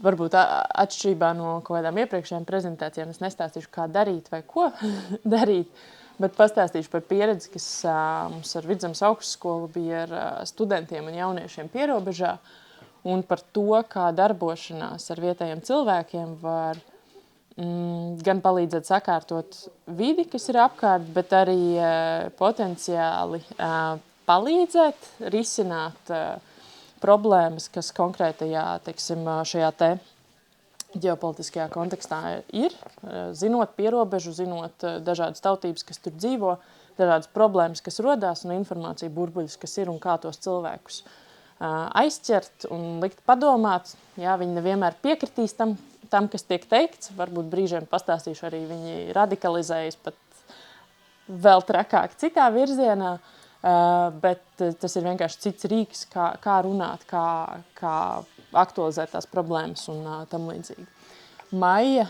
varbūt atšķirībā no kaut kādām iepriekšējām prezentācijām es nestāstīšu, kā darīt vai ko darīt, bet pastāstīšu par pieredzi, kas mums ar Vidzemes augstskolu bija ar studentiem un jauniešiem Pierobežā, un par to, kā darbošanās ar vietējiem cilvēkiem var gan palīdzēt sakārtot vidi, kas ir apkārt, bet arī potenciāli palīdzēt risināt problēmas, kas konkrētajā, teiksim, šajā te ģeopolitiskajā kontekstā ir, zinot pierobežu, zinot dažādas tautības, kas tur dzīvo, dažādas problēmas, kas rodās, un informācija burbuļus, kas ir un kā tos cilvēkus aizķert un likt padomāt. Jā, viņi nevienmēr piekritīs tam, kas tiek teikts. Varbūt brīžiem pastāstīšu arī, viņi radikalizējas pat vēl trakāk citā virzienā, bet tas ir vienkārši cits rīks, kā runāt, kā aktualizēt tās problēmas un tam līdzīgi. Maija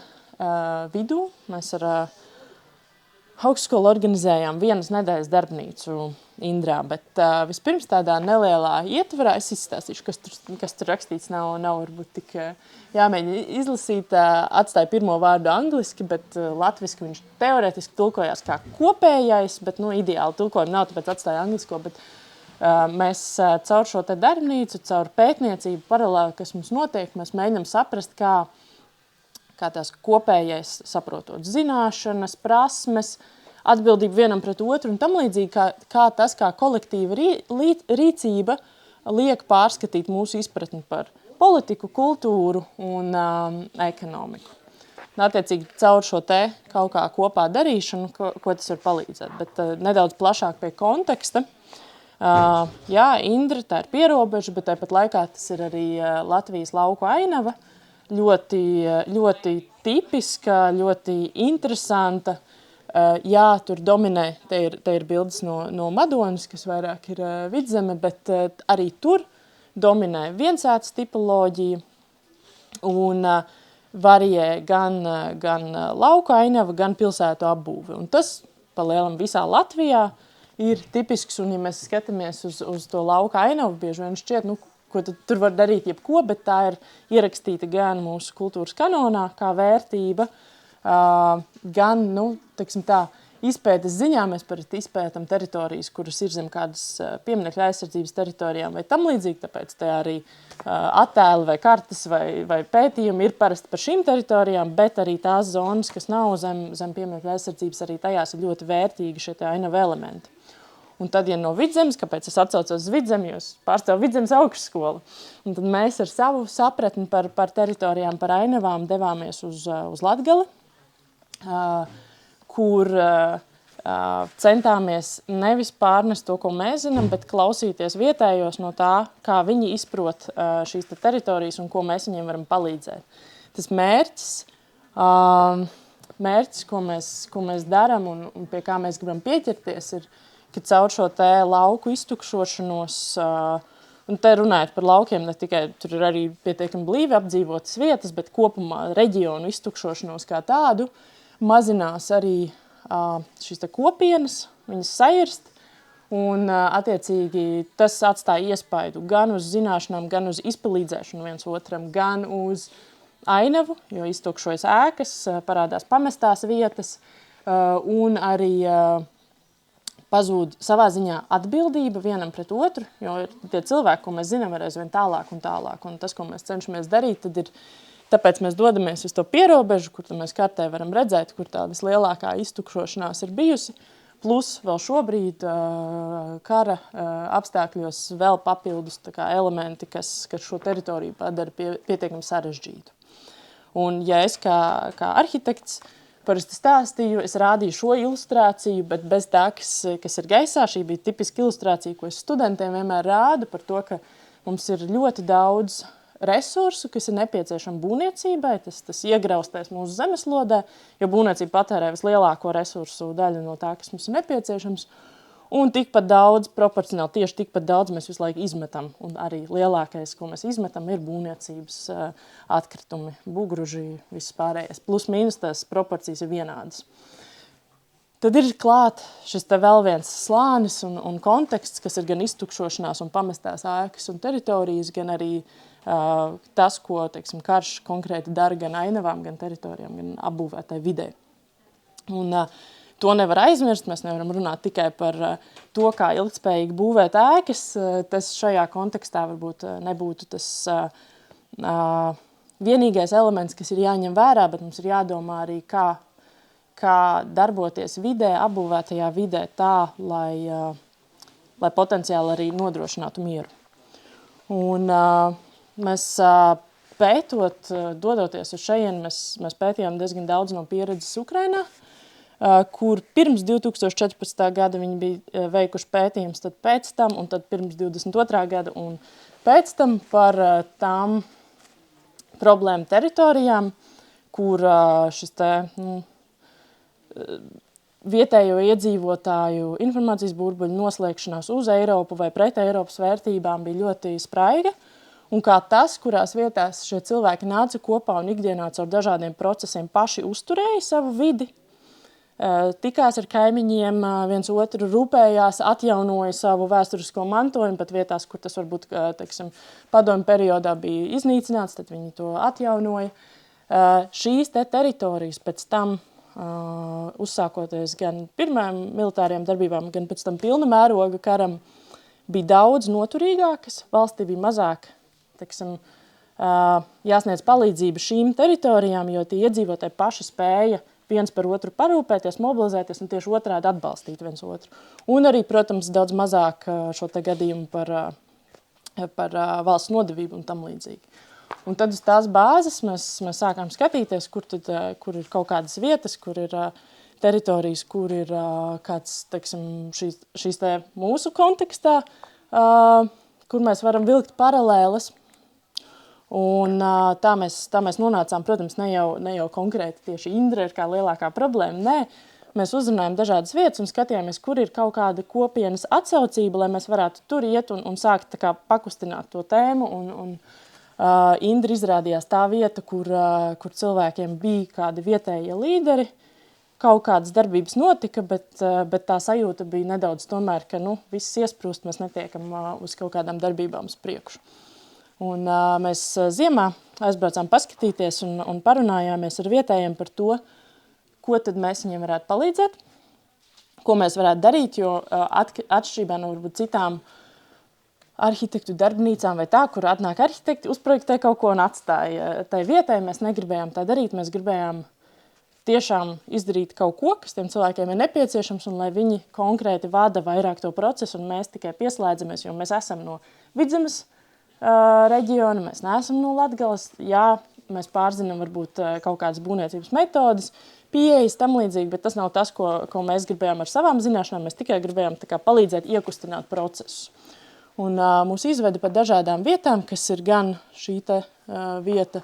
vidū mēs ar augstskolu organizējām vienas nedēļas darbnīcu Indrā, bet vispirms tādā nelielā ietvarā es izstāstīšu, kas tur rakstīts, nav varbūt tik jāmēģina izlasīt, atstāja pirmo vārdu angliski, bet latviski viņš teorētiski tulkojās kā kopējais, bet ideāli tulkojumi nav, tāpēc atstāja anglisko, bet mēs caur šo te darbnīcu, caur pētniecību paralēli, kas mums notiek, mēs mēģinām saprast, kā tās kopējais saprotot zināšanas, prasmes, atbildību vienam pret otru un tam līdzīgi, kā kolektīva rīcība liek pārskatīt mūsu izpratni par politiku, kultūru un ekonomiku. Attiecīgi caur šo te kaut kā kopā darīšanu, ko tas var palīdzēt, bet nedaudz plašāk pie konteksta. Jā, Indra, tā ir pierobeža, bet tāpat laikā tas ir arī Latvijas lauku ainava, ļoti tipiska, ļoti interesanta. Jā, tur dominē, te ir bildes no Madonas, kas vairāk ir Vidzeme, bet arī tur dominē viensētas tipoloģija un varijē gan lauku ainava, gan pilsētu apbūve. Un tas pa lielam visā Latvijā ir tipisks, un ja mēs skatāmies uz to lauka ainavu, bieži vien šķiet, ko tur var darīt jebko, bet tā ir ierakstīta gan mūsu kultūras kanonā kā vērtība, gan, teiksim tā, izpētes ziņā mēs parasti izpētam teritorijas, kuras ir zem kādas pieminekļa aizsardzības teritorijām vai tam līdzīgi, tāpēc te arī attēli vai kartes vai pētījumi ir parasti par šīm teritorijām, bet arī tās zonas, kas nav zem pieminekļa aizsardzības, arī tajās ir ļoti vērtīgi šie ainava elementi. Un tad, ja no Vidzemes, kāpēc es atcaucos uz Vidzemi, jo es pārstāvu Vidzemes augstskolu, un tad mēs ar savu sapratni par teritorijām, par ainavām devāmies uz Latgali, kur centāmies nevis pārnest to, ko mēs zinām, bet klausīties vietējos no tā, kā viņi izprot šīs teritorijas un ko mēs viņiem varam palīdzēt. Tas mērķis, ko mēs darām un pie kā mēs gribam pieķerties, ir, ka caur šo te lauku iztukšošanos, un te runājot par laukiem, ne tikai tur ir arī pietiekami blīvi apdzīvotas vietas, bet kopumā reģionu iztukšošanos kā tādu, mazinās arī šīs te kopienas, viņas sairst, un attiecīgi tas atstāja iespaidu gan uz zināšanām, gan uz izpalīdzēšanu viens otram, gan uz ainavu, jo iztukšojas ēkas, parādās pamestās vietas, un arī pazūd savā ziņā atbildība vienam pret otru, jo tie cilvēki, ko mēs zinām, ir aizvien tālāk un tālāk, un tas, ko mēs cenšamies darīt, tad ir tāpēc mēs dodamies uz to pierobežu, kur mēs kartē varam redzēt, kur tā vislielākā iztukšošanās ir bijusi, plus vēl šobrīd kara apstākļos vēl papildus elementi, kas šo teritoriju padara pietiekami sarežģītu. Un ja es kā arhitekts parasti stāstīju, es rādīju šo ilustrāciju, bet bez tā, kas ir gaisā, šī bija tipiska ilustrācija, ko es studentiem vienmēr rādu par to, ka mums ir ļoti daudz resursu, kas ir nepieciešami būvniecībai, tas iegraustēs mūsu zemeslodē, jo būvniecība patērē vislielāko resursu daļu no tā, kas mums ir nepieciešams, un tikpat daudz, proporcionāli tieši tikpat daudz mēs visu laiku izmetam, un arī lielākais, ko mēs izmetam, ir būvniecības atkritumi, bugruži, viss pārējais, plus mīnus tās proporcijas ir vienādas. Tad ir klāt šis te vēl viens slānis un konteksts, kas ir gan iztukšošanās un pamestās ēkas un teritorijas, gan arī tas, ko, teiksim, karš konkrēti dara gan ainavām, gan teritorijām, gan apbūvētai videi. Un to nevar aizmirst, mēs nevaram runāt tikai par to, kā ilgtspējīgi būvēt ēkas. Tas šajā kontekstā varbūt nebūtu tas vienīgais elements, kas ir jāņem vērā, bet mums ir jādomā arī, kā darboties vidē, apbūvētajā vidē tā, lai potenciāli arī nodrošinātu mieru. Un mēs pētot, dodoties uz šejienu, mēs pētījām diezgan daudz no pieredzes Ukrainā, kur pirms 2014. gada viņi bija veikuši pētījumus, tad pēc tam, un tad pirms 22. gada, un pēc tam par tām problēmu teritorijām, kur šis vietējo iedzīvotāju informācijas burbuļu noslēgšanās uz Eiropu vai pret Eiropas vērtībām bija ļoti spraiga, un kā tas, kurās vietās šie cilvēki nāca kopā un ikdienā caur dažādiem procesiem paši uzturēja savu vidi, tikās ar kaimiņiem, viens otru rūpējās, atjaunoja savu vēsturisko mantojumu, pat vietās, kur tas varbūt, teiksim, padomju periodā bija iznīcināts, tad viņi to atjaunoja. Šīs teritorijas pēc tam, uzsākoties gan pirmajām militārajām darbībām, gan pēc tam pilna mēroga karam, bija daudz noturīgākas, valstī bija mazāk, teiksim, jāsniedz palīdzība šīm teritorijām, jo tie iedzīvotāji paši spēja viens par otru parūpēties, mobilizēties un tieši otrādi atbalstīt viens otru. Un arī, protams, daudz mazāk šo te gadījumu par valsts nodevību un tam līdzīgi. Un tad uz tās bāzes mēs sākām skatīties, kur ir kaut kādas vietas, kur ir teritorijas, kur ir kāds, teiksim, šīs te mūsu kontekstā, kur mēs varam vilkt paralēles. Un tā mēs nonācām, protams, ne jau konkrēti tieši Indra ir kā lielākā problēma, nē. Mēs uzrunājam dažādas vietas un skatījāmies, kur ir kaut kāda kopienas atsaucība, lai mēs varētu tur iet un sākt tā kā pakustināt to tēmu. Un Indra izrādījās tā vieta, kur cilvēkiem bija kādi vietējie līderi, kaut kādas darbības notika, bet tā sajūta bija nedaudz tomēr, ka viss iesprūst, mēs netiekam uz kaut kādām darbībām uz priekšu. Un mēs ziemā aizbraucām paskatīties un parunājāmies ar vietējiem par to, ko tad mēs viņiem varētu palīdzēt, ko mēs varētu darīt, jo atšķirībā no varbūt citām arhitektu darbnīcām vai tā, kur atnāk arhitekti, uzprojektē kaut ko un atstāja tai vietai, mēs negribējām tā darīt, mēs gribējām tiešām izdarīt kaut ko, kas tiem cilvēkiem ir nepieciešams un lai viņi konkrēti vada vairāk to procesu un mēs tikai pieslēdzamies, jo mēs esam no Vidzemes reģiona, mēs neesam no Latgales, jā, mēs pārzinām varbūt kaut kādas būvniecības metodas, pieejas tam līdzīgi, bet tas nav tas, ko mēs gribējām ar savām zināšanām, mēs tikai gribējām tā kā palīdzēt iekustināt procesus. Un mūs izveda pa dažādām vietām, kas ir gan šī vieta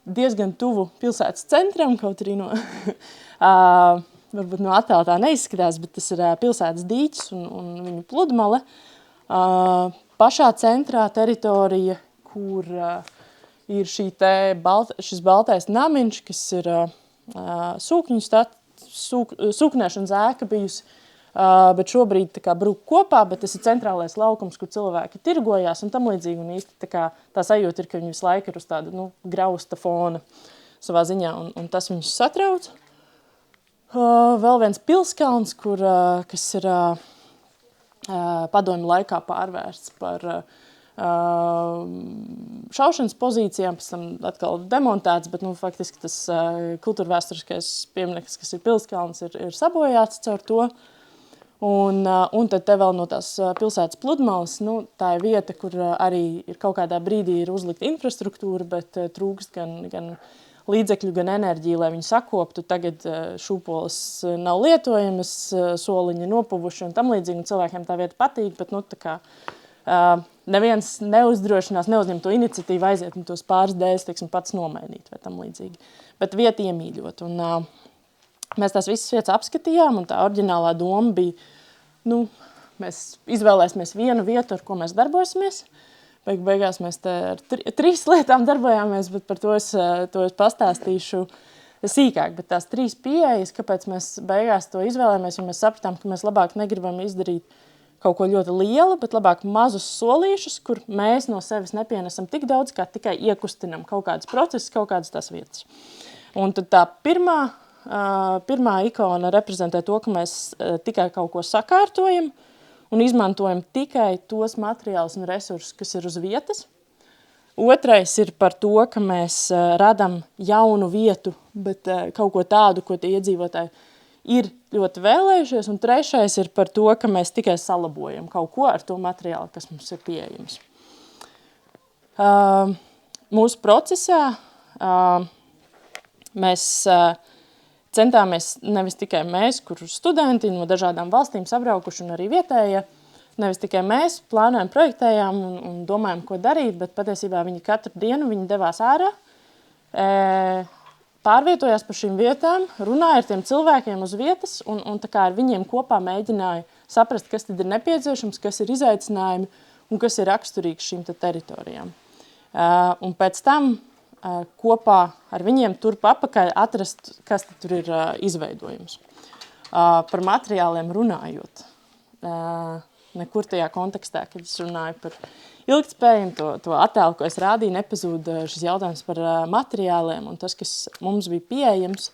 diezgan tuvu pilsētas centram, kaut arī varbūt no attāla tā neizskatās, bet tas ir pilsētas dīķis un viņu pludmale. Pašā centrā teritorija, kur ir šis baltais namiņš, kas ir sūkņēšanas ēka bijusi, bet šobrīd tā kā brūk kopā, bet tas ir centrālais laukums, kur cilvēki tirgojās un tam līdzīgi. Un īsti tā sajūta ir, ka viņi visu laiku ir uz tāda grausta fona savā ziņā, un tas viņus satrauc. Vēl viens pilskalns, kas ir padomju laikā pārvērsts par šaušanas pozīcijām, pēc tam atkal demontēts, bet faktiski tas kultūrvēsturiskais piemineklis, kas ir pilskalns, ir sabojāts caur to. Un tad te vēl no tās pilsētas pludmales, tā ir vieta, kur arī ir kaut kādā brīdī ir uzlikta infrastruktūra, bet trūkst gan līdzekļu, gan enerģiju, lai viņu sakoptu. Tagad šūpoles nav lietojamas, soliņi nopuvuši un tam līdzīgi, un cilvēkiem tā vieta patīk, bet neviens neuzdrošinās, neuzņem to iniciatīvu aiziet un tos pāris dēļas, teiksim, pats nomainīt vai tam līdzīgi. Bet vieta iemīļot. Un mēs tās visas vietas apskatījām, un tā oriģinālā doma bija, mēs izvēlēsimies vienu vietu, ar ko mēs darbosimies. Beigās mēs te ar 3 lietām darbojāmies, bet par to es pastāstīšu sīkāk. Bet tās 3 pieejas, kāpēc mēs beigās to izvēlējāmies, jo mēs sapratām, ka mēs labāk negribam izdarīt kaut ko ļoti lielu, bet labāk mazus solīšus, kur mēs no sevis nepienesam tik daudz, kā tikai iekustinam kaut kādas procesus, kaut kādas tās vietas. Un tad tā pirmā ikona reprezentē to, ka mēs tikai kaut ko sakārtojam un izmantojam tikai tos materiālus un resursus, kas ir uz vietas. Otrais ir par to, ka mēs radam jaunu vietu, bet kaut ko tādu, ko tie iedzīvotāji ir ļoti vēlējušies, un trešais ir par to, ka mēs tikai salabojam kaut ko ar to materiālu, kas mums ir pieejams. Mūsu procesā mēs centāmies nevis tikai mēs, kur studenti no dažādām valstīm sabraukuši un arī vietējie, nevis tikai mēs plānojam, projektējām un domājam, ko darīt, bet patiesībā viņi katru dienu devās ārā, pārvietojās par šīm vietām, runāja ar tiem cilvēkiem uz vietas un tā kā ar viņiem kopā mēģināja saprast, kas tad ir nepieciešams, kas ir izaicinājumi un kas ir raksturīgs šīm teritorijām. Un pēc tam kopā ar viņiem turp apakaļ atrast, kas tur ir izveidojums. Par materiāliem runājot. Nekur tajā kontekstā, kad es runāju par ilgtspējumu, to attēlu, ko es rādīju, nepazūd šis jautājums par materiāliem. Un tas, kas mums bija pieejams,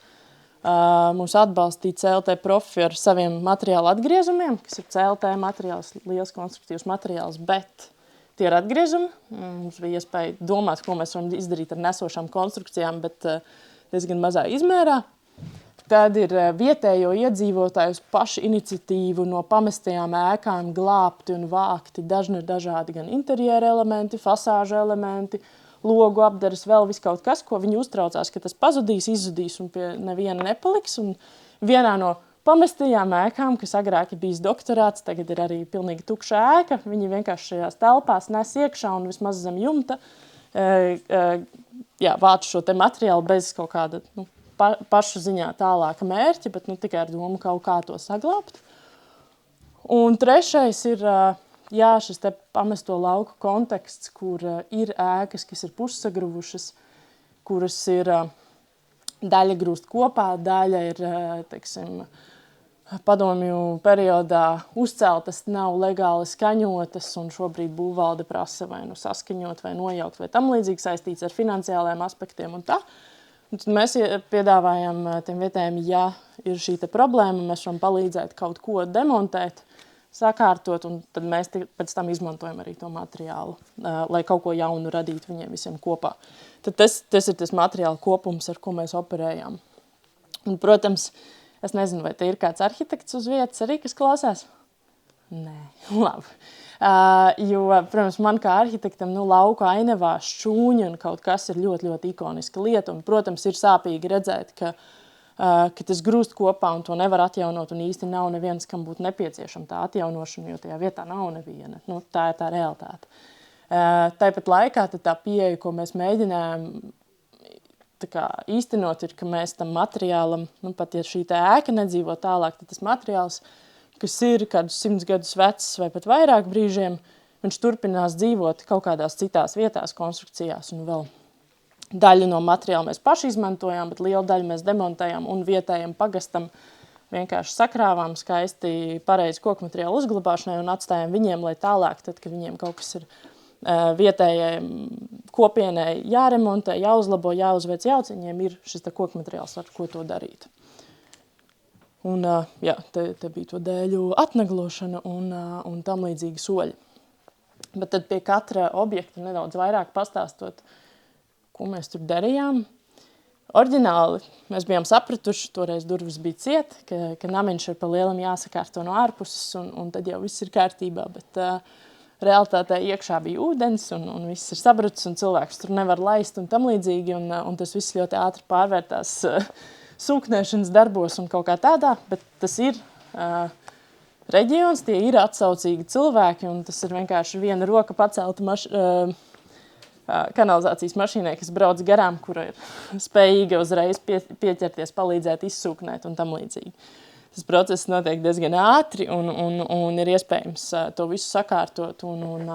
mūs atbalstīja CLT profi ar saviem materiālu atgriezumiem, kas ir CLT materiāls, liels konstruktīvs materiāls, bet tie ir atgriezumi. Mums bija iespēja domāt, ko mēs varam izdarīt ar nesošām konstrukcijām, bet diezgan mazā izmērā. Tad ir vietējo iedzīvotājus pašu iniciatīvu no pamestajām ēkām glābti un vākti dažādi gan interjera elementi, fasāžu elementi, logu apdares, vēl viss kaut kas, ko viņi uztraucās, ka tas pazudīs, izzudīs un pie neviena nepaliks. Un vienā no pamestajām ēkām, kas agrāk ir bijis doktorāts, tagad ir arī pilnīgi tukša ēka, viņi vienkārši šajās telpās nes iekšā un vismaz zem jumta vāc šo te materiālu bez kaut kāda, pašu ziņā tālāka mērķa, bet tikai ar domu kaut kā to saglābt. Un trešais ir šis te pamesto lauku konteksts, kur ir ēkas, kas ir pussagruvušas, kuras ir daļa grūst kopā, daļa ir, teiksim, padomju periodā uzceltas, nav legāli skaņotas, un šobrīd būvvalde prasa vai saskaņot vai nojaukt vai tam līdzīgi saistīts ar finansiālajiem aspektiem un tā. Un tad mēs piedāvājam tiem vietējiem, ja ir šī problēma, mēs varam palīdzēt kaut ko demontēt, sakārtot, un tad mēs pēc tam izmantojam arī to materiālu, lai kaut ko jaunu radītu viņiem visiem kopā. Tad tas ir tas materiāla kopums, ar ko mēs operējām. Un, protams, es nezinu, vai te ir kāds arhitekts uz vietas arī, kas klausās? Nē, labi. Jo, protams, man kā arhitektam lauku ainavā šķūņi un kaut kas ir ļoti, ļoti ikoniska lieta. Un, protams, ir sāpīgi redzēt, ka tas grūst kopā un to nevar atjaunot un īsti nav neviens, kam būtu nepieciešama tā atjaunošana, jo tajā vietā nav neviena. Tā ir tā realitāte. Tāpat laikā tā pieeja, ko mēs mēģinājām īstenot, ir, ka mēs tam materiālam, pat ja šī ēka nedzīvo tālāk, tad tas materiāls, kas ir kādus 100 gadus vecs vai pat vairāk brīžiem, viņš turpinās dzīvot kaut kādās citās vietās, konstrukcijās. Un vēl daļu no materiāla mēs paši izmantojām, bet lielu daļu mēs demontējām un vietējiem pagastam vienkārši sakrāvām skaisti pareizi koku materiālu uzglabāšanai un atstājām viņiem, lai tālāk, tad, kad viņiem kaut kas ir vietējai kopienai jāremontē, jāuzlabo, jāuzveic jauc, viņiem ir šis koku materiāls, ar ko to darīt. Un, te bija to dēļu atnaglošana un tam līdzīgi soļi. Bet tad pie katra objekta nedaudz vairāk pastāstot, ko mēs tur darījām. Oriģināli mēs bijām sapratuši, toreiz durvis bija ciet, ka namiņš ir pa lielam jāsakārto no ārpuses, un tad jau viss ir kārtībā, bet realitātē iekšā bija ūdens, un viss ir sabrucis, un cilvēks tur nevar laist un tam līdzīgi, un tas viss ļoti ātri pārvērtās sūknēšanas darbos un kaut kā tādā, bet tas ir reģions, tie ir atsaucīgi cilvēki, un tas ir vienkārši viena roka pacelta kanalizācijas mašīnai, kas brauc garām, kura ir spējīga uzreiz pieķerties, palīdzēt, izsūknēt un tam līdzīgi. Tas process notiek diezgan ātri un ir iespējams to visu sakārtot un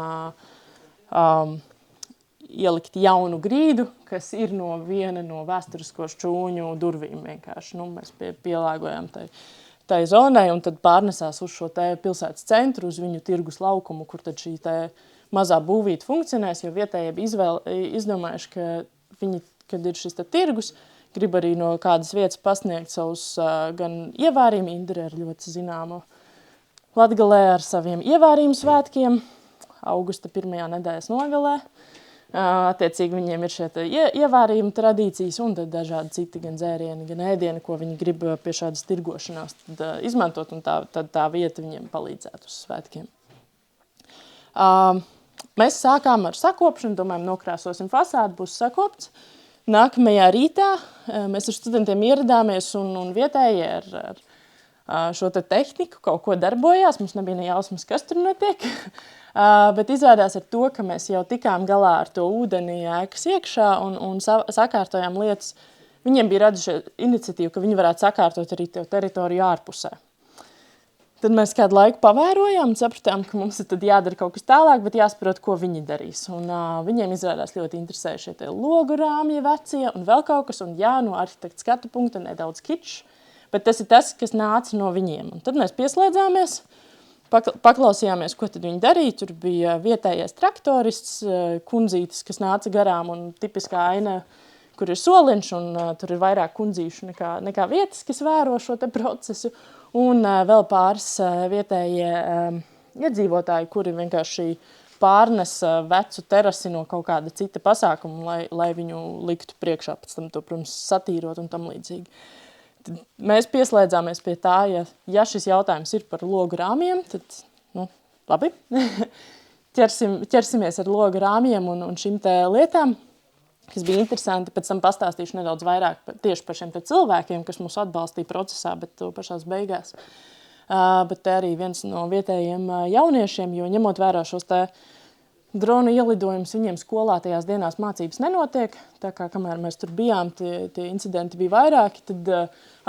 ielikt jaunu grīdu, kas ir no viena no vēsturisko šķūņu durvīm vienkārši. Mēs pielāgojam tai zonai un tad pārnesās uz šo te pilsētas centru, uz viņu tirgus laukumu, kur tad šī te mazā būvīte funkcionēs, jo vietējie bija izdomājuši, ka viņi, kad ir šis te tirgus, grib arī no kādas vietas pasniegt savus gan ievārījumu, Indra ir ļoti zināma Latgalē ar saviem ievārījumu svētkiem, augusta 1. nedēļas nogalē. Attiecīgi viņiem ir šie ievārījuma tradīcijas un tad dažādi citi gan dzērieni, gan ēdieni, ko viņi grib pie šādas tirgošanās izmantot, un tad tā vieta viņiem palīdzētu uz svētkiem. Mēs sākām ar sakopšanu, domājam, nokrāsosim fasādi, būs sakopts. Nākamajā rītā mēs ar studentiem ieradāmies un vietējie ar šo te tehniku kaut ko darbojās. Mums nebija ne jausmas, kas tur notiek. Bet izrādās ar to, ka mēs jau tikām galā ar to ūdeni ēkas iekšā un sakārtojām lietas. Viņiem bija raduši iniciatīvu, ka viņi varētu sakārtot arī to teritoriju ārpusē. Tad mēs kādu laiku pavērojām un sapratām, ka mums ir tad jādara kaut kas tālāk, bet jāsaprot, ko viņi darīs. Un viņiem izrādās ļoti interesēja šie tie logu rāmji vecie un vēl kaut kas, un jā, no arhitekta skatu punkta nedaudz kičs, bet tas ir tas, kas nāca no viņiem. Un tad mēs pieslēdzāmies, paklausījāmies, ko tad viņi darīja. Tur bija vietējais traktorists, kundzītes, kas nāca garām un tipiskā aina, kur ir soliņš un tur ir vairāk kundzīšu nekā vietas, kas vēro šo te procesu. Un vēl pāris vietējie iedzīvotāji, kuri vienkārši pārnes vecu terasi no kaut kāda cita pasākuma, lai viņu liktu priekšā, pēc tam to, protams, satīrot un tam līdzīgi. Tad mēs pieslēdzāmies pie tā, ja šis jautājums ir par logu rāmjiem, tad, labi, ķersimies ar logu rāmjiem un šim te lietām, kas bija interesanti. Pēc tam pastāstīšu nedaudz vairāk tieši par šiem te cilvēkiem, kas mūs atbalstīja procesā, bet to pašās beigās. Bet te arī viens no vietējiem jauniešiem, jo ņemot vērā šos te dronu ielidojumus, viņiem skolā tajās dienās mācības nenotiek, tā kā kamēr mēs tur bijām, tie incidenti bija vairāki, tad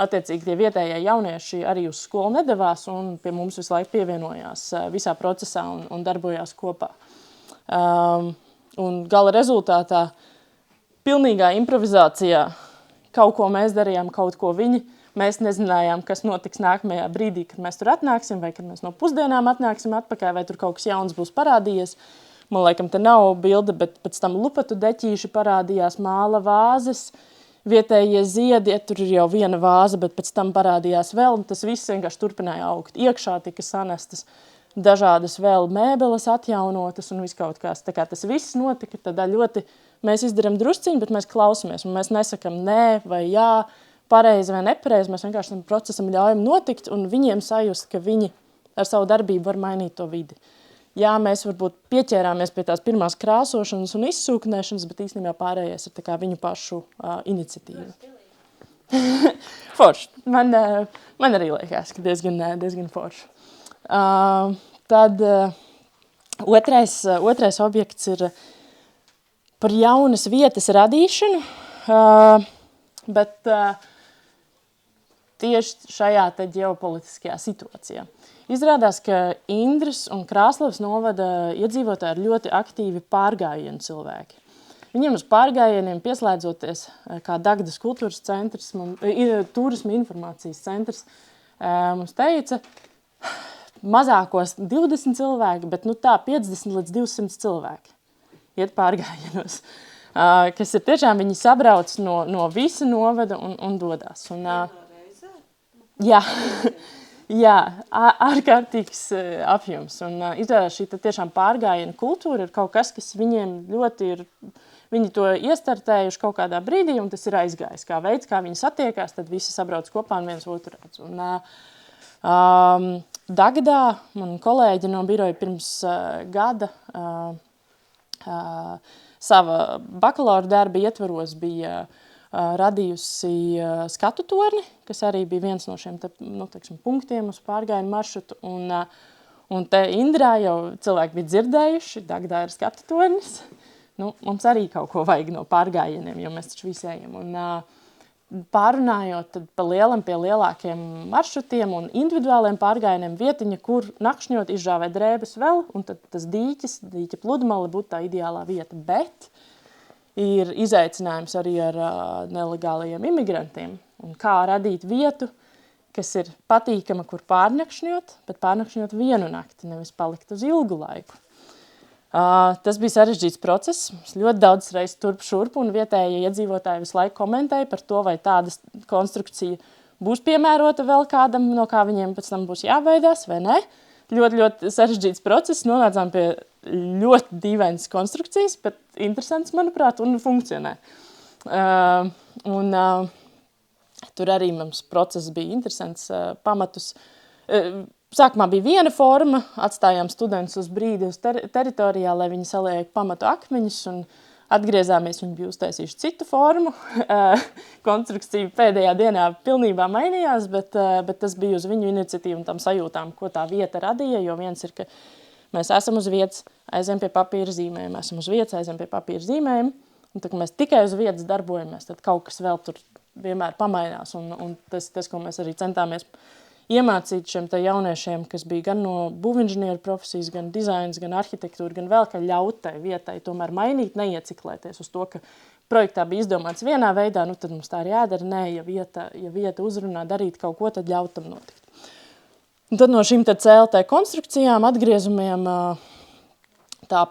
attiecīgi tie vietējie jaunieši arī uz skolu nedavās un pie mums visu laiku pievienojās visā procesā un darbojās kopā. Un gala rezultātā pilnīgā improvizācijā kaut ko mēs darījām, kaut ko viņi. Mēs nezinājām, kas notiks nākamajā brīdī, kad mēs tur atnāksim, vai kad mēs no pusdienām atnāksim atpakaļ, vai tur kaut kas jauns būs parādījies. Man laikam te nav bilde, bet pēc tam lupatu deķīši parādījās, māla vāzes, vietējie ziedi, tur ir jau viena vāze, bet pēc tam parādījās vēl, un tas viss vienkārši turpināja augt. Iekšā tika sanestas dažādas vēl mēbeles atjaunotas un viskaut kās. Tā kā tas viss notika, tad ļoti mēs izdarām drusciņu, bet mēs klausamies, un mēs nesakam nē vai jā, pareizi vai nepareizi, mēs vienkārši tam procesam ļaujam notikt un viņiem sajust, ka viņi ar savu darbību var mainīt to vidi. Jā, mēs varbūt pieķērāmies pie tās pirmās krāsošanas un izsūknēšanas, bet īstenībā pārējais ir tā kā viņu pašu iniciatīva. Forši. Man arī liekas, ka diezgan forši. Tad otrais objekts ir par jaunas vietas radīšanu, bet tieši šajā te ģeopolitiskajā situācijā. Izrādās, ka Indras un Krāslavas novada iedzīvotāji ir ļoti aktīvi pārgājienu cilvēki. Viņiem uz pārgājieniem pieslēdzoties, kā Dagdas kultūras centrs, turisma informācijas centrs, mums teica, mazākos 20 cilvēki, bet 50 līdz 200 cilvēki iet pārgājienos. Kas ir tiešām viņi sabrauc no visa novada un dodās. Jā. Jā, ārkārtīgs apjoms. Un izrādās šī tiešām pārgājiena kultūra ir kaut kas, kas viņiem ļoti ir, viņi to iestartējuši kaut kādā brīdī, un tas ir aizgājis. Kā veids, kā viņi satiekās, tad visi sabrauc kopā un viens otru redz. Un Dagdā man kolēģi no biroja pirms gada sava bakalaura darba ietvaros bija radījusi skatu torni, kas arī bija viens no šiem punktiem uz pārgājienu maršrutu. Un te Indrā jau cilvēki bija dzirdējuši, Dagdā ir skatu tornis. Mums arī kaut ko vajag no pārgājieniem, jo mēs taču visi ejam. Un pārunājot tad pie lielākiem maršrutiem un individuāliem pārgājieniem vietiņa, kur nakšņot izžāvē drēbes vēl, un tad tas dīķa pludmale būtu tā ideālā vieta. Bet ir izaicinājums arī ar nelegālajiem imigrantiem un kā radīt vietu, kas ir patīkama, kur pārnakšņot, bet pārnakšņot vienu nakti, nevis palikt uz ilgu laiku. Tas bija sarežģīts process. Ļoti daudz reizes turp šurp, un vietējie iedzīvotāji visu laiku komentēja par to, vai tāda konstrukcija būs piemērota vēl kādam, no kā viņiem pēc tam būs jāveidās, vai ne. Ļoti, ļoti sarežģīts process. Nonācām pie ļoti dīvainas konstrukcijas, bet interesants, manuprāt, un funkcionē. Tur arī mums process bija interesants, pamatus. Sākumā bija viena forma, atstājām studentus uz brīdi uz teritorijā, lai viņi saliek pamatu akmeņus, un atgriezāmies, viņi bija uztaisījuši citu formu. Konstrukcija pēdējā dienā pilnībā mainījās, bet tas bija uz viņu iniciatīvu un tam sajūtām, ko tā vieta radīja, jo viens ir, ka mēs esam uz vietas, aizējam pie papīra zīmējuma, esam uz vietas, aizējam pie papīra zīmējuma, un tad, kad mēs tikai uz vietas darbojamies, tad kaut kas vēl tur vienmēr pamainās, un tas, ko mēs arī centāmies iemācīt šiem te jauniešiem, kas bija gan no būvinženieru profesijas, gan dizains, gan arhitektūra, gan vēl, ka ļaut tai vietai tomēr mainīt, neieciklēties uz to, ka projektā bija izdomāts vienā veidā, nu tad mums tā arī jādara. Nē, ja vieta uzrunā darīt kaut ko, tad ļaut tam notikt. Un tad no šīm te CLT konstrukcijām, atgriezumiem, tā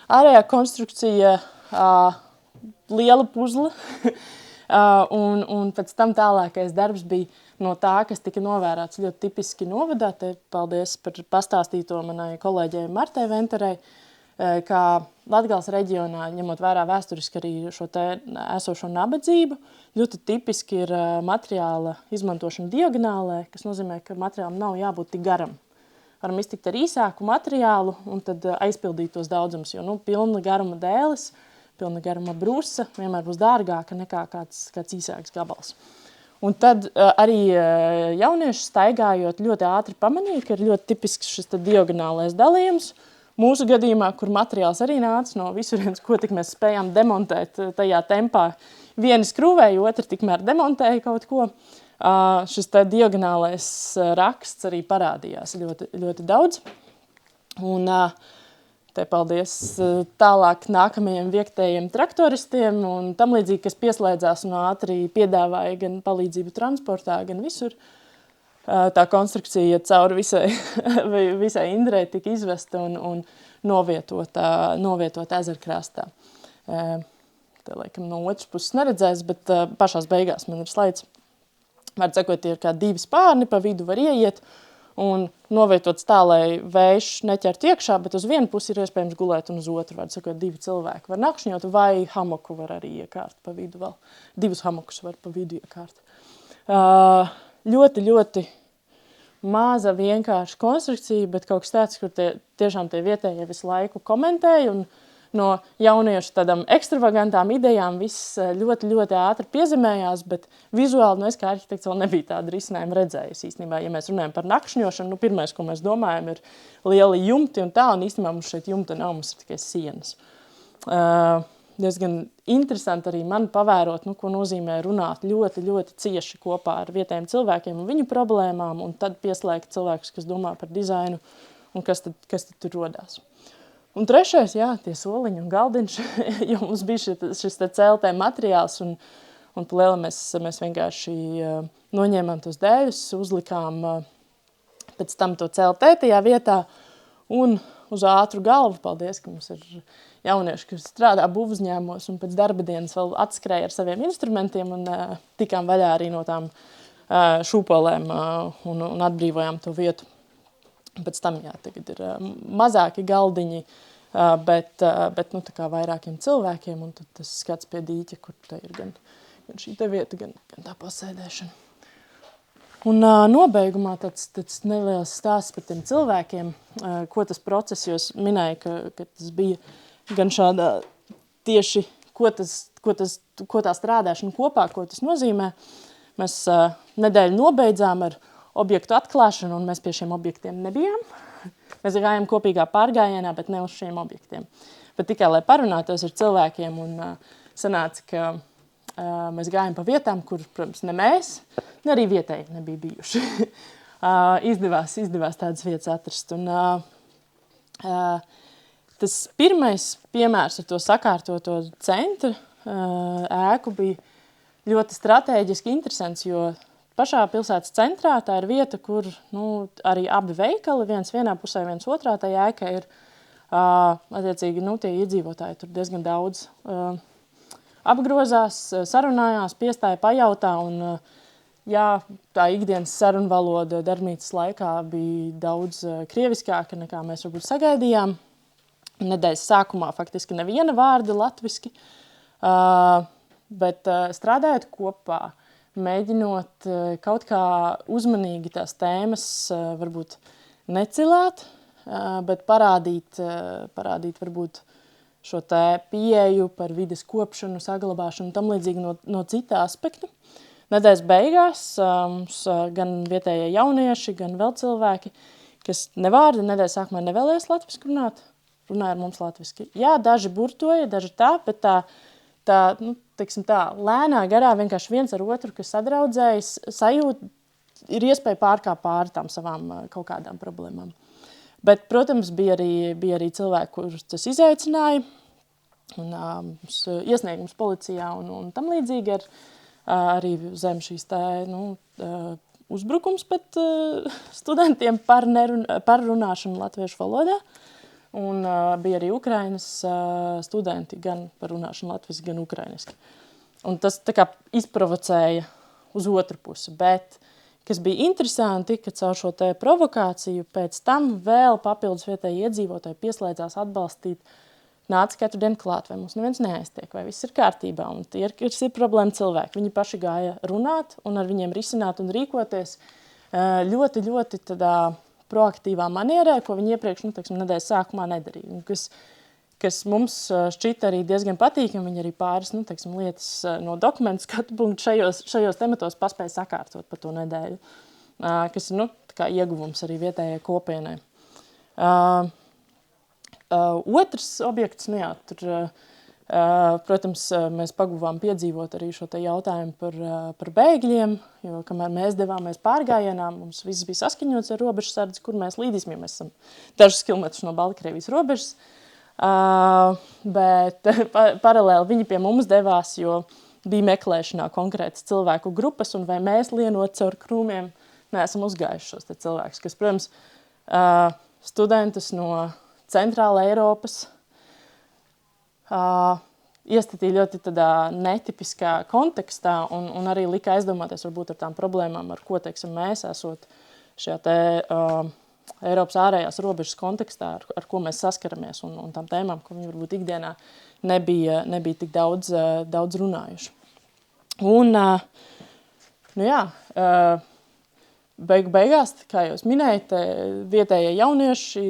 ārējā konstrukcija, liela puzle, un pēc tam tālākais darbs bija no tā, kas tika novērots ļoti tipiski novadā. Te paldies par pastāstīto manai kolēģei Martai Venterei, kā Latgales reģionā, ņemot vērā vēsturiski arī šo te esošo nabadzību, ļoti tipiski ir materiāla izmantošana diagonālē, kas nozīmē, ka materiālam nav jābūt tik garam. Varam iztikt ar īsāku materiālu un tad aizpildīt tos daudzumus, jo pilna garuma dēles, pilna garuma brusa vienmēr būs dārgāka nekā kāds īsāks gabals. Un tad arī jaunieši staigājot ļoti ātri pamanīja, ka ir ļoti tipisks šis diagonālais dalījums. Mūsu gadījumā, kur materiāls arī nāca no visurienes, ko tik mēs spējām demontēt tajā tempā. Vieni skrūvēja, otri tikmēr demontēja kaut ko. Šis diagonālais raksts arī parādījās ļoti, ļoti daudz. Un te paldies tālāk nākamajiem viektējiem traktoristiem un tam līdzīgi, kas pieslēdzās un ātri piedāvāja gan palīdzību transportā, gan visur. Tā konstrukcija cauri visai Indrei tika izvesta un novietot ezerkrastā. Te, laikam, no otras puses neredzēs, bet pašās beigās man ir slaids. Var sakot, tie ir kā divi spārni, pa vidu var ieiet un novietots tā, lai vējš neķert iekšā, bet uz vienu pusi ir iespējams gulēt un uz otru, var sakot, divi cilvēki var nakšņot, vai hamoku var arī iekārt pa vidu vēl. Divus hamokus var pa vidu iekārt. Ļoti, ļoti maza, vienkārša konstrukcija, bet kaut kas tāds, kur tiešām tie vietējie visu laiku komentēja, un no jauniešu tādām ekstravagantām idejām viss ļoti, ļoti ātri piezemējās, bet vizuāli, es kā arhitekts vēl nebija tādu risinājumu redzējis īstenībā. Ja mēs runājam par nakšņošanu, pirmais, ko mēs domājam, ir lieli jumti un tā, un īstenībā mums šeit jumta nav, mums ir tikai sienas. Diezgan interesanti arī man pavērot, ko nozīmē runāt ļoti, ļoti cieši kopā ar vietējiem cilvēkiem un viņu problēmām, un tad pieslēgt cilvēkus, kas domā par dizainu un kas tad tur rodās. Un trešais, tie soliņi un galdiņš, jo mums bija šis CLT materiāls, un liela mēs vienkārši noņēmām tos dēļus, uzlikām pēc tam to CLT tajā vietā, un uz ātru galvu, paldies, ka mums ir jaunieši, kas strādā būvuzņēmumos un pēc darba dienas vēl atskrēja ar saviem instrumentiem un tikām vaļā arī no tām šūpolēm un atbrīvojām to vietu. Pēc tam, tagad ir mazāki galdiņi, bet tā kā vairākiem cilvēkiem, un tad tas skats pie dīķa, kur te ir gan šī te vieta, gan tā pasēdēšana. Un nobeigumā tāds neliels stāsts par tiem cilvēkiem, ko tas process, jo es minēju, ka tas bija gan šādā tieši, ko tā strādāšana kopā, ko tas nozīmē. Mēs nedēļu nobeidzām ar objektu atklāšanu, un mēs pie šiem objektiem nebijām. Mēs gājām kopīgā pārgājienā, bet ne uz šiem objektiem. Bet tikai, lai parunātos ar cilvēkiem, un sanāca, ka mēs gājām pa vietām, kur, protams, ne mēs, ne arī vietēji nebija bijuši. Izdevās tādas vietas atrast. Un tas pirmais piemērs ar to sakārtoto centru ēku bija ļoti strateģiski interesants, jo pašā pilsētas centrā. Tā ir vieta, kur arī abi veikali, viens vienā pusē, viens otrā. Tā ēka ir, attiecīgi, tie iedzīvotāji tur diezgan daudz apgrozās, sarunājās, piestāja, pajautā. Un, tā ikdienas sarunvaloda darbnīcas laikā bija daudz krieviskāka, nekā mēs varbūt sagaidījām. Nedēļas sākumā faktiski neviena vārda latviski, bet strādājot kopā, mēģinot kaut kā uzmanīgi tās tēmas varbūt necilāt, bet parādīt varbūt šo te pieeju par vides kopšanu, saglabāšanu, tam līdzīgi no cita aspekta. Nedēļas beigās mums gan vietējie jaunieši, gan vēl cilvēki, kas nevārdi nedēļas sākumā nevēlējās latviski runāt, runāja ar mums latviski. Jā, daži burtoja, daži tā, bet tā lēnā garā vienkārši viens ar otru, kas sadraudzējas, sajūt, ir iespēja pārkāpt pāri tām savām kaut kādām problēmām. Bet, protams, bija arī cilvēki, kurus tas izaicināja, un iesniegums policijā un tam līdzīgi arī zem šīs uzbrukums pret studentiem par runāšanu latviešu valodā. Un bija arī Ukrainas studenti gan par runāšanu latviski, gan ukrainiski. Un tas tā kā izprovocēja uz otru pusi, bet kas bija interesanti, ka caur šo te provokāciju pēc tam vēl papildus vietēji iedzīvotāji pieslēdzās atbalstīt, nāca katru dienu klāt, vai mums neviens neaiztiek, vai viss ir kārtībā. Un tie ir problēma cilvēki. Viņi paši gāja runāt un ar viņiem risināt un rīkoties ļoti, ļoti tādā proaktīvā manierē, ko viņi iepriekš, nedēļas sākumā nedarīja. Un kas mums šķita arī diezgan patīkami, viņi arī pāris, lietas no dokumentu skatu punktu šajos tematos paspēja sakārtot par to nedēļu, kas ir, tā kā ieguvums arī vietējai kopienai. Otrs objekts, tur, protams, mēs paguvām piedzīvot arī šo te jautājumu par bēgļiem, jo kamēr mēs devāmies pārgājienā, mums viss bija saskaņots ar robežsardzi, kur mēs līdīsim, mēs esam dažus kilometrus no Baltkrievijas robežas, bet paralēli viņi pie mums devās, jo bija meklēšanā konkrētas cilvēku grupas, un vai mēs lienot caur krūmiem neesam uzgājuši šos te cilvēkus, kas, protams, studentus no Centrāla Eiropas iestatīja ļoti tādā netipiskā kontekstā un arī lika aizdomāties varbūt ar tām problēmām, ar ko, mēs esot šajā te Eiropas ārējās robežas kontekstā, ar ko mēs saskaramies un tām tēmām, ko viņi varbūt ikdienā nebija tik daudz runājuši. Un, beigās, kā jūs minējat, vietējie jaunieši,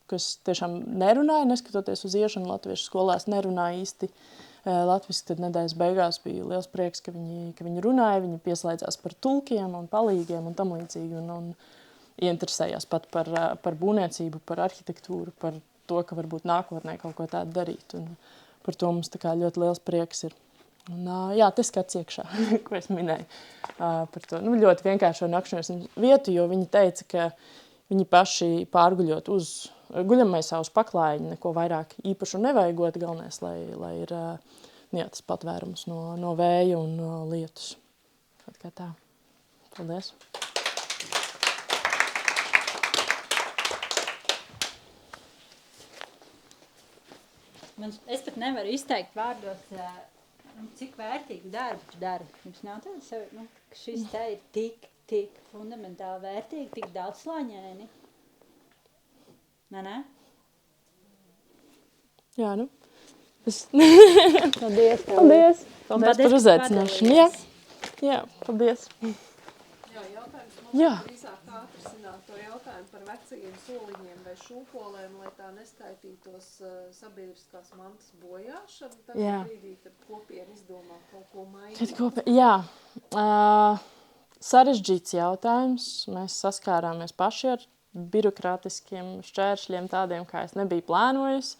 kas tiešām nerunāja, neskatoties uz iešanu latviešu skolās, nerunāja īsti latviski, tad nedēļas beigās bija liels prieks, ka viņi runāja, viņi pieslēdzās par tulkiem un palīgiem un tam līdzīgi, un ieinteresējās pat par būvniecību, par arhitektūru, par to, ka varbūt nākotnē kaut ko tādu darīt, un par to mums tā kā ļoti liels prieks ir. Un, te skats iekšā, ko es minēju par to. Ļoti vienkāršo nakšņošanas vietu, jo viņi teica, ka viņi paši pārguļot uz guļamajā uz paklājiņa, neko vairāk īpašu nevajagot, galvenais, lai ir tas patvērums no vēja un lietus. Kā tā. Paldies. Es pat nevaru izteikt vārdos, cik vērtīgu darbu tu dari. Jums nav tāda, ka šis te ir tik fundamentāli vērtīgi, tik daudzslāņaini. Nē? Jā, Paldies. Paldies par uzaicināšanu. Jā, paldies. Jautājums Jā. mums drīzāk atrisināt to jautājumu par vecajiem soliņiem vai šūpolēm, lai tā neskaitītos sabiedriskās mantas bojāšanu. Tad brīdī, kad kopiena izdomā kaut ko mainīt. Jā. Sarežģīts jautājums. Mēs saskārāmies paši ar birokrātiskiem šķēršļiem tādiem, kā es nebiju plānojis.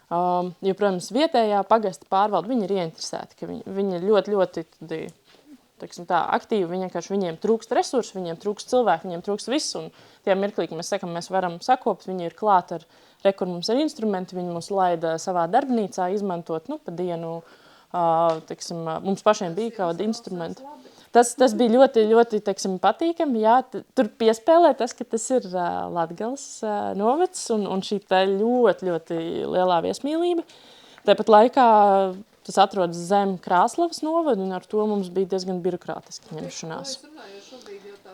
Jo, protams, vietējā pagasta pārvalde, viņi ir ieinteresēti, ka viņi ir ļoti aktīvi, viņiem trūkst resursi, viņiem trūkst cilvēku, viņiem trūkst viss, un tie mirklī, ka mēs sakam, mēs varam sakopt, viņi ir klāt ar mums ir instrumenti, viņi mūs laida savā darbnīcā izmantot, pa dienu, mums pašiem bija kādi instrumenti. Tas bija ļoti, ļoti, teiksim, patīkami, jā, tur piespēlē tas, ka tas ir Latgales novads un šī tā ļoti, ļoti lielā viesmīlība. Tāpat laikā tas atrodas zem Krāslavas novada, un ar to mums bija diezgan birokrātiski ņemšanās. Es runāju, jo šobrīd jau tā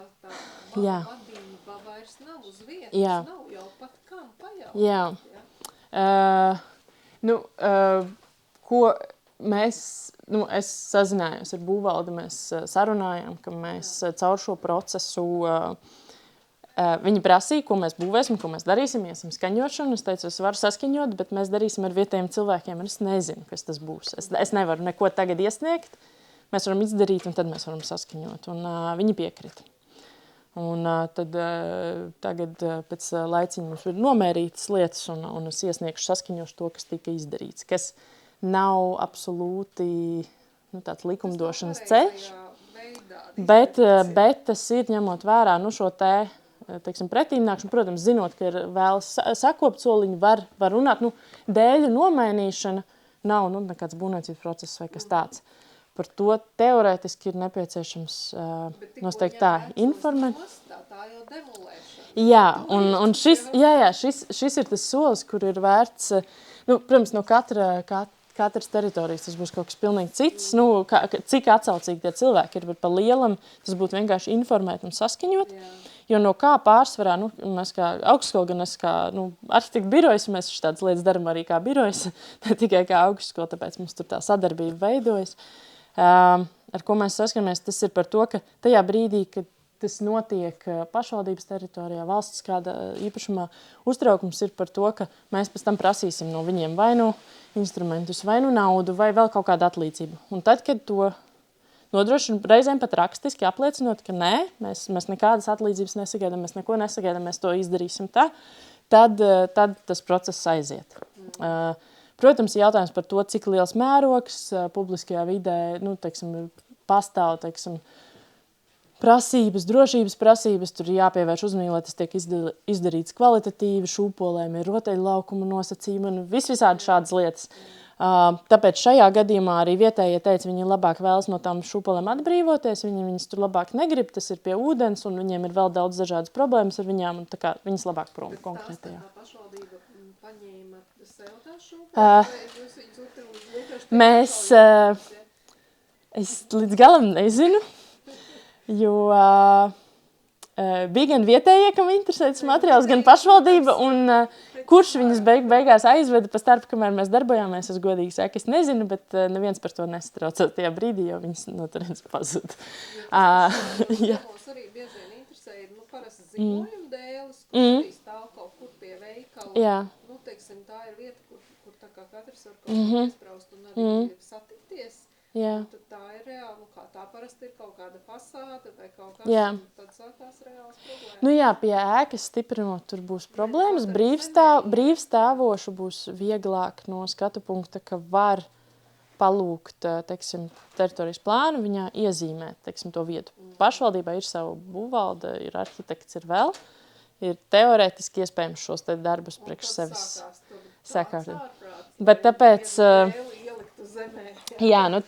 vadība vairs nav uz vietas, nav jau pat kam pajautāt. Jā. Ko mēs, es sazinājos ar būvvaldi, mēs sarunājām, ka mēs caur šo procesu viņi prasīja, ko mēs būvēsim, ko mēs darīsim, iesim skaņošanu. Es teicu, es varu saskaņot, bet mēs darīsim ar vietējiem cilvēkiem, un es nezinu, kas tas būs. Es nevaru neko tagad iesniegt, mēs varam izdarīt, un tad mēs varam saskaņot. Un viņi piekrita. Un tad tagad pēc laiciņa mums ir nomērītas lietas, un es iesniegšu saskaņošu to, kas tika izdarīts, kas nav absolūti tāds likumdošanas ceļš, bet tas ir ņemot vērā šo teiksim, pretīmnākšanu, protams, zinot, ka ir vēl sakopt soliņi, var runāt, dēļu nomainīšana nav nekāds būvniecības process vai kas tāds. Par to teorētiski ir nepieciešams nosteikti tā informēt. Tā jau demolēšana. Jā, un šis ir tas solis, kur ir vērts, protams, no katras teritorijas tas būs kaut kas pilnīgi cits, cik atsaucīgi tie cilvēki ir, bet pa lielam tas būtu vienkārši informēt un saskaņot. Jo no kā pārsvarā, mēs kā augstskola, gan es kā arhitektu birojas, mēs šādas lietas daram arī kā birojas, ne tikai kā augstskola, tāpēc mums tur tā sadarbība veidojas. Ar ko mēs saskaramies, tas ir par to, ka tajā brīdī, kad tas notiek pašvaldības teritorijā, valsts kāda īpašumā, uztraukums ir par to, ka mēs pēc tam prasīsim no viņiem vai instrumentus, vai naudu, vai vēl kaut kādu atlīdzību. Un tad, kad to nodrošina reizēm pat rakstiski apliecinot, ka nē, mēs nekādas atlīdzības nesagaidām, mēs neko nesagaidām, mēs to izdarīsim tā, tad tas process aiziet. Protams, jautājums par to, cik liels mērogs publiskajā vidē, pastāv, prasības, drošības prasības, tur jāpievērš uzmanību, lai tas tiek izdarīts kvalitatīvi, šūpolēm ir rotaļlaukuma nosacījumi un visādi šādas lietas. Tāpēc šajā gadījumā arī vietējie teica, viņi labāk vēlas no tām šūpolēm atbrīvoties, viņas tur labāk negrib, tas ir pie ūdens, un viņiem ir vēl daudz dažādas problēmas ar viņām, un tā kā viņas labāk prom konkrētajā. Bet tā pašvaldība paņēma sev tās šūpoles, vai jūs viņus vienkārši... Mēs, es līdz galam nezinu, jo bija gan vietējie, kam interesē tas materiāls, gan pašvaldība, un kurš viņas beigās aizveda pa starpu, kamēr mēs darbojāmies, es godīgi saku, es nezinu, bet neviens par to nesatraucot tajā brīdī, jo viņas no turienes pazūd. Mums arī bieži vien interesē ir, parasti ziņojuma dēles, kur stāv kaut kur pie veikala. Jā. Teiksim, tā ir vieta, kur tā kā katrs var kaut ko iespraust un arī satikties. Jā. Tad tā ir reāli, kā tā parasti ir kaut kāda fasāde vai kaut kas, un tad sākās reāls problēmas. Jā, pie ēkas stiprinot tur būs problēmas. Brīvstāvošu būs vieglāk no skatu punkta, ka var palūgt, teritorijas plānu, viņā iezīmēt, to vietu. Pašvaldībā ir savu būvvalde, ir arhitekts, ir vēl. Ir teorētiski iespējams šos te darbus priekš sevis sakārtot. Bet tāpēc...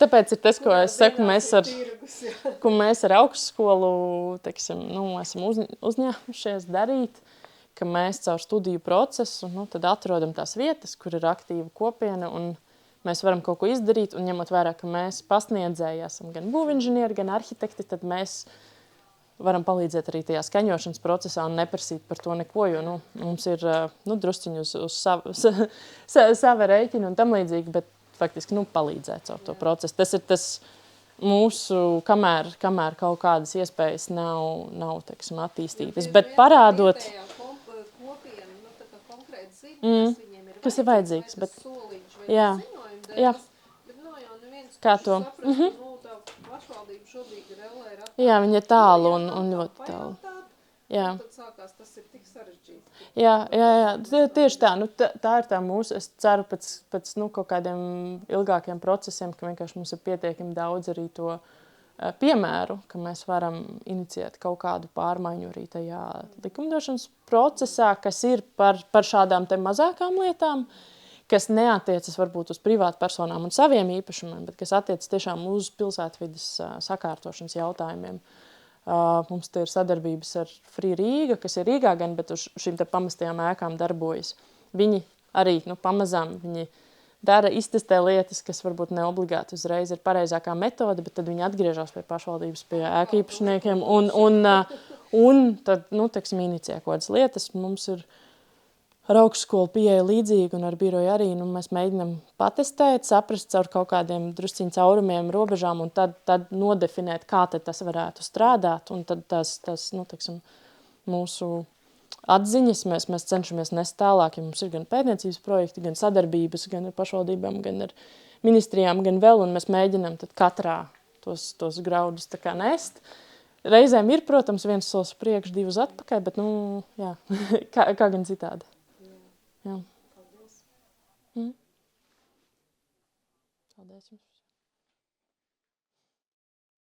tāpēc ir tas, ko es saku, mēs ar augstskolu, esam uzņēmušies darīt, ka mēs caur studiju procesu, tad atrodam tās vietas, kur ir aktīva kopiena, un mēs varam kaut ko izdarīt, un ņemot vērā, ka mēs pasniedzēji esam gan būvinženieri, gan arhitekti, tad mēs varam palīdzēt arī tajā skaņošanas procesā un neprasīt par to neko, jo mums ir drusciņi uz sava rēķina un tam līdzīgi, bet faktiski palīdzēt caur to procesu. Tas ir tas mūsu, kamēr kaut kādas iespējas nav attīstītas, bet parādot... kas ir vajadzīgs, bet... Jā. Kā to? Jā, viņa ir tālu un ļoti tālu. Jā. Tad sākās, tas ir tik sarežģīti. Jā, tieši tā. Tā ir tā mūsu, es ceru pēc kaut kādiem ilgākiem procesiem, ka vienkārši mums ir pietiekami daudz arī to piemēru, ka mēs varam inicijēt kaut kādu pārmaiņu arī tajā likumdošanas procesā, kas ir par šādām te mazākām lietām, kas neatiecas varbūt uz privātu personām un saviem īpašumiem, bet kas attiecas tiešām uz pilsētvides sakārtošanas jautājumiem. Mums te ir sadarbības ar Free Rīga, kas ir Rīgā gan, bet uz šīm te pamestajām ēkām darbojas. Viņi arī, pamazām, viņi dara, iztestē lietas, kas varbūt ne obligāti uzreiz ir pareizākā metode, bet tad viņi atgriežas pie pašvaldības, pie ēku īpašniekiem un tad, teiksim, inicijē kaut kādas lietas. Mums ir ar augstskolu pieeja līdzīgi un ar biroju arī, mēs mēģinam patestēt, saprast caur kaut kādiem drusciņu caurumiem, robežām un tad nodefinēt, kā tad tas varētu strādāt. Un tad teiksim, mūsu atziņas mēs cenšamies nest tālāk, ja mums ir gan pētniecības projekti, gan sadarbības, gan ar pašvaldībām, gan ar ministrijām, gan vēl, un mēs mēģinam tad katrā tos graudus tā kā nest. Reizēm ir, protams, viens solis priekš, divus atpakaļ, bet, jā, kā gan citādi. Jā. Paldies. Paldies jums.